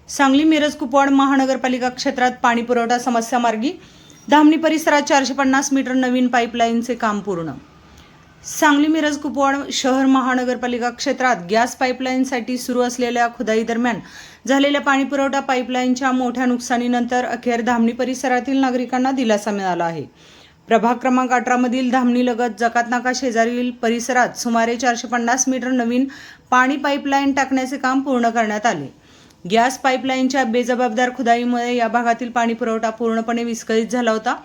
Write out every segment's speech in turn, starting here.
सांगली मिरज कुपवाड महानगरपालिका क्षेत्रात पाणी पुरवठा समस्या मार्गी धामणी परिसरात 450 मीटर नवीन पाईपलाईनचे काम पूर्ण। सांगली मिरज कुपवाड शहर महानगरपालिका क्षेत्रात गॅस पाईपलाईनसाठी सुरू असलेल्या खुदाई दरम्यान झालेल्या पाणी पुरवठा पाईपलाईनच्या मोठ्या नुकसानीनंतर अखेर धामणी परिसरातील नागरिकांना दिलासा मिळाला आहे। प्रभाग क्रमांक 18 मधील धामणीलगत जकातनाका शेजारील परिसरात सुमारे 450 मीटर नवीन पाणी पाईपलाईन टाकण्याचे काम पूर्ण करण्यात आले। गॅस पाईपलाईनच्या बेजबाबदार खुदाईमुळे या भागातील पाणी पुरवठा पूर्णपणे विस्कळीत झाला होता।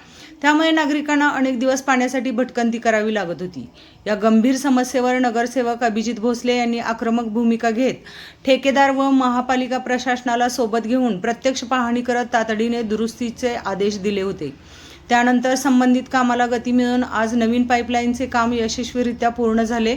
त्यामुळे नागरिकांना अनेक दिवस पाण्यासाठी भटकंती करावी लागत होती। या गंभीर समस्येवर नगरसेवक अभिजित भोसले यांनी आक्रमक भूमिका घेत ठेकेदार व महापालिका प्रशासनाला सोबत घेऊन प्रत्यक्ष पाहणी करत तातडीने दुरुस्तीचे आदेश दिले होते। त्यानंतर संबंधित कामाला गती मिळून आज नवीन पाईपलाईनचे काम यशस्वीरित्या पूर्ण झाले।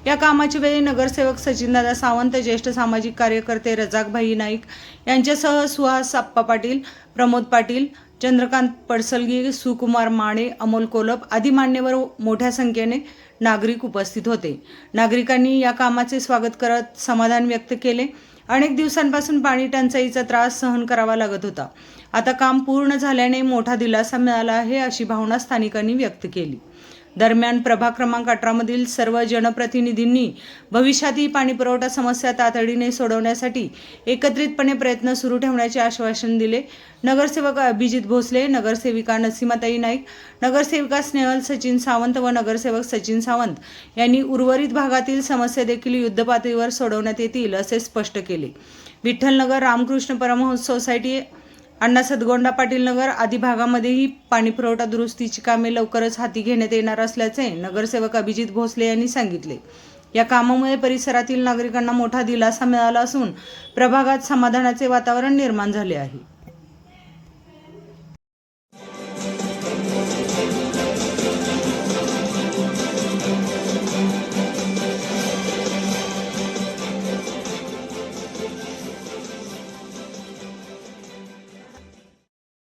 या कामाच्या वेळी नगरसेवक सचिनदादा सावंत, ज्येष्ठ सामाजिक कार्यकर्ते रजाकभाई नाईक यांच्यासह सुहास आप्पा पाटील, प्रमोद पाटील, चंद्रकांत पडसलगी, सुकुमार माने, अमोल कोलप आदी मान्यवर मोठ्या संख्येने नागरिक उपस्थित होते। नागरिकांनी या कामाचे स्वागत करत समाधान व्यक्त केले। अनेक दिवसांपासून पाणी टंचाईचा त्रास सहन करावा लागत होता। आता काम पूर्ण झाल्याने मोठा दिलासा मिळाला आहे, अशी भावना स्थानिकांनी व्यक्त केली। दरम्यान प्रभाग क्रमांक 18 मधील सर्व जनप्रतिनिधींनी भविष्यातही पाणी पुरवठा समस्या तातडीने सोडवण्यासाठी एकत्रितपणे प्रयत्न सुरू ठेवण्याचे आश्वासन दिले। नगरसेवक अभिजित भोसले, नगरसेविका नसीमाताई नाईक, नगरसेविका स्नेहल सचिन सावंत व नगरसेवक सचिन सावंत यांनी उर्वरित भागातील समस्या देखील युद्धपातळीवर सोडवण्यात येतील असे स्पष्ट केले। विठ्ठलनगर, रामकृष्ण परमहंस सोसायटी, अण्णा सदगोंडा पाटील नगर आदी भागामध्येही पाणी पुरवठा दुरुस्तीची कामे लवकरच हाती घेण्यात येणार असल्याचे नगरसेवक अभिजित भोसले यांनी सांगितले। या कामामुळे परिसरातील नागरिकांना मोठा दिलासा मिळाला असून प्रभागात समाधानाचे वातावरण निर्माण झाले आहे।